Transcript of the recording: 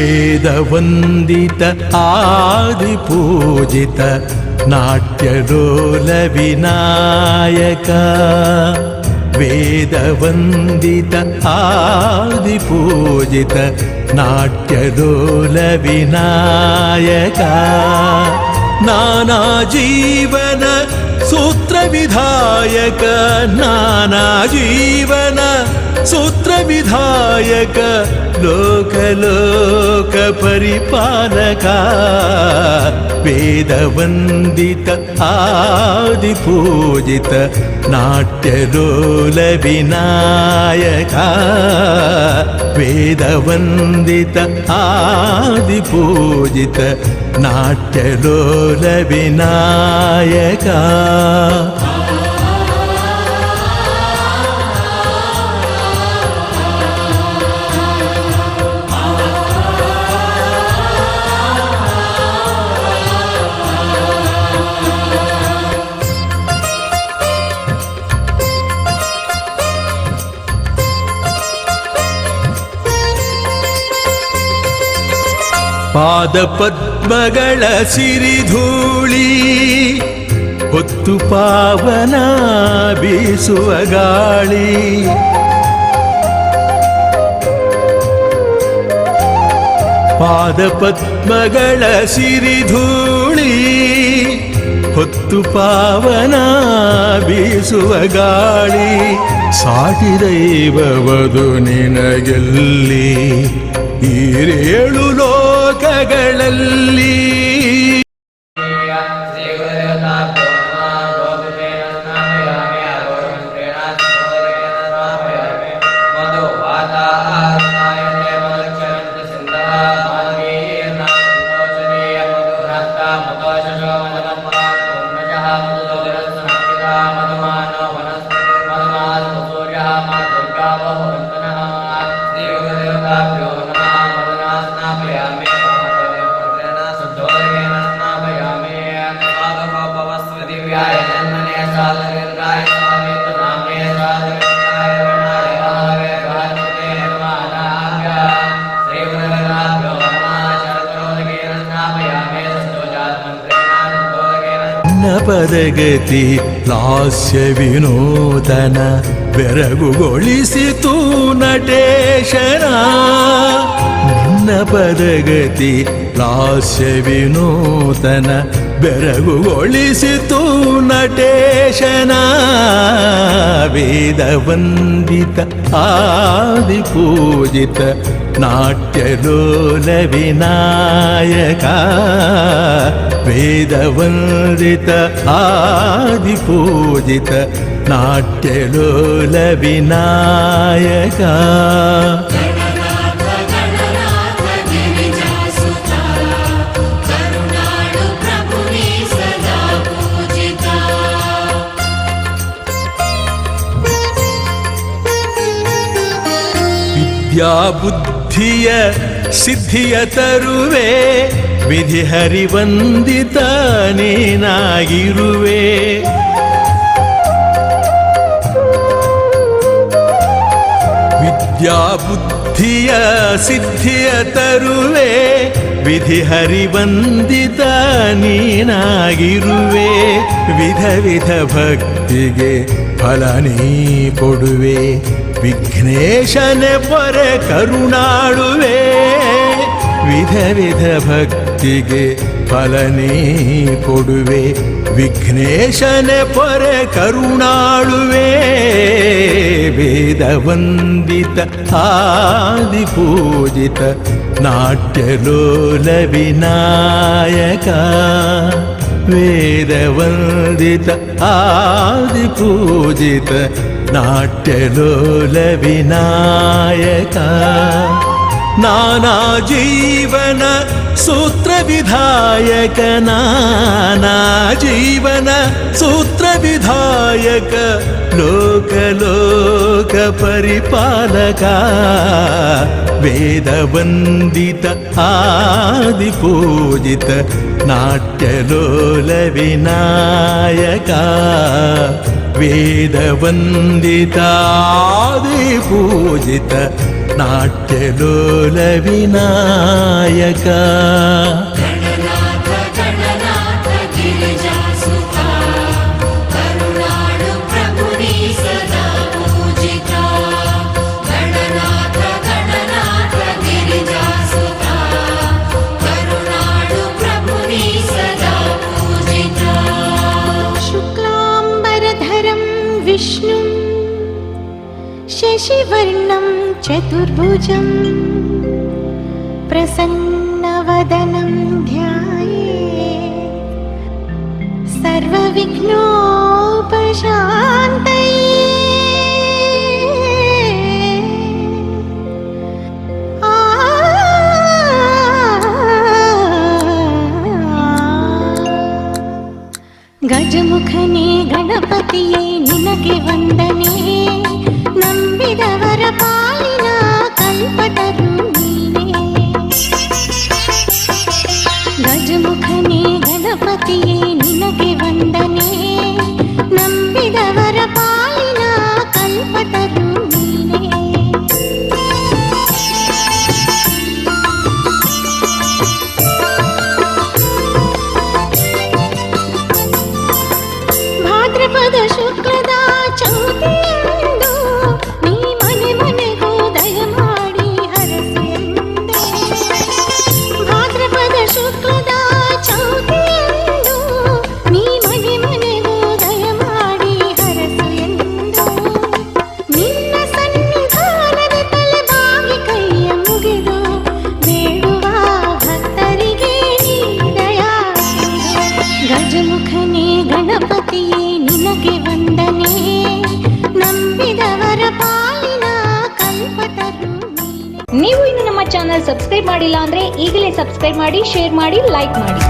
ವೇದವಂದಿತ ಆದಿಪೂಜಿತ ನಾಟ್ಯಲೋಲ ವಿನಾಯಕ. ವೇದವಂದಿತ ಆದಿಪೂಜಿತ ನಾಟ್ಯಲೋಲ ವಿನಾಯಕ. ನಾನಾ ಜೀವನ ಸೂತ್ರ ವಿಧಾಯಕ. ನಾನಾ ಜೀವನ ಸೂತ್ರ ವಿಧಾಯಕ. ಲೋಕ ಪರಿಪಾಲಕ. ವೇದವಂದಿತ ಆದಿಪೂಜಿತ ನಾಟ್ಯಲೋಲ ವಿನಾಯಕ. ವೇದವಂದಿತ ಆದಿಪೂಜಿತ ನಾಟ್ಯಲೋಲ ವಿನಾಯಕ. ಪಾದಪದ್ಮಗಳ ಸಿರಿಧೂಳಿ ಹೊತ್ತು ಪಾವನ ಬೀಸುವ ಗಾಳಿ. ಪಾದಪದ್ಮಗಳ ಸಿರಿಧೂಳಿ ಹೊತ್ತು ಪಾವನ ಬೀಸುವ ಗಾಳಿ. ಸಾಟಿ ದೈವವದು ನಿನಗೆಲ್ಲಿ ಈರೇಳು ಲೋಕಗಳಲ್ಲಿ. ಪದಗತಿ ಲಾಸ್ಯ ವಿನೂತನ ಬೆರಗುಗೊಳಿಸಿತು ನಟೇಶನ. ನಿನ್ನ ಪದಗತಿ ಲಾಸ್ಯ ವಿನೂತನ ಬೆರಗುಗೊಳಿಸಿತು ನಟೇಶನ. ವೇದವಂದಿತ ಆದಿಪೂಜಿತ ನಾಟ್ಯಲೋಲ ವಿನಾಯಕ. ವೇದವಂದಿತ ಆದಿಪೂಜಿತ ನಾಟ್ಯಲೋಲ ವಿನಾಯಕ. ವಿದ್ಯಾ ಬುದ್ಧಿಯ ಸಿದ್ಧಿಯ ತರುವೆ. ವಿಧಿ ಹರಿವಂದಿತ ನೀನಾಗಿರುವೆ. ವಿದ್ಯಾ ಬುದ್ಧಿಯ ಸಿದ್ಧಿಯ ತರುವೆ. ವಿಧಿ ಹರಿವಂದಿತ ನೀನಾಗಿರುವೆ. ವಿಧ ವಿಧ ಭಕ್ತಿಗೆ ಫಲ ನೀ ಕೊಡುವೆ. ವಿಘ್ನೇಶನೆ ಪೊರೆ ಕರುಣಾಳುವೆ. ವಿಧ ವಿಧ ಭಕ್ತಿಗೆ ಫಲ ನೀ ಕೊಡುವೆ. ವಿಘ್ನೇಶನೆ ಪೊರೆ ಕರುಣಾಳುವೆ. ವೇದವಂದಿತ ಆದಿಪೂಜಿತ ನಾಟ್ಯಲೋಲ ವಿನಾಯಕ. ವೇದವಂದಿತ ಆದಿಪೂಜಿತ ನಾಟ್ಯಲೋಲ ವಿನಾಯಕ. ನಾನಾ ಜೀವನ ಸೂತ್ರ ವಿಧಾಯಕ. ನಾನಾ ಜೀವನ ಸೂತ್ರ ವಿಧಾಯಕ. ಲೋಕ ಪರಿಪಾಲಕ. ವೇದವಂದಿತ ಆದಿಪೂಜಿತ ನಾಟ್ಯಲೋಲ ವಿನಾಯಕ. ವೇದವಂದಿತ ಆದಿಪೂಜಿತ ನಾಟ್ಯಲೋಲ ವಿನಾಯಕ विष्णु शशिवर्णं चतुर्भुजं प्रसन्नवदनं ध्यायेत् सर्वविघ्नोपशान्तये ಗಜಮುಖನೇ ಗಣಪತಿಯೇ ನಿನಗೆ ವಂದನೆ ನಂಬಿದವರ ಪಾಲಿನ ಕಲ್ಪತರು ನೀನೇ ಗಜಮುಖನೇ ಗಣಪತಿಯೇ ನಿನಗೆ ವಂದನೆ ನಂಬಿದವರ ಪಾಲಿನ ಕಲ್ಪತರು ನೀನೇ ಭಾದ್ರಪದ ಶುಕ್ಲದ ಚೌತಿಯಂದು ನೀ ಮನೆ ಮನೆಗೂ ದಯ ಮಾಡಿ ಹರಸೆಂದೆ ಭಾದ್ರಪದ ಶುಕ್ಲದ ಚೌತಿಯಂದು ನೀ ಮನೆ ಮನೆಗೂ ದಯ ಮಾಡಿ ಹರಸು ಎಂದು ನಿನ್ನ ಸನ್ನಿಧಾನದ ತಲೆ ಬಾಗಿ ಕೈಯ ಮುಗಿದು ಬೇಡುವ ಭಕ್ತರಿಗೆ ನೀ ದಯ ಗಜಮುಖನೇ ಗಣಪತಿಯೇ ನಿನಗೆ ವಂದನೆ ನಂಬಿದವರ ಪಾಲಿನ ಕಲ್ಪತರು ನೀನೇ. ನೀವು ಇನ್ನು ನಮ್ಮ ಚಾನೆಲ್ ಸಬ್ಸ್ಕ್ರೈಬ್ ಮಾಡಿಲ್ಲ ಅಂದ್ರೆ ಈಗಲೇ ಸಬ್ಸ್ಕ್ರೈಬ್ ಮಾಡಿ, ಶೇರ್ ಮಾಡಿ, ಲೈಕ್ ಮಾಡಿ.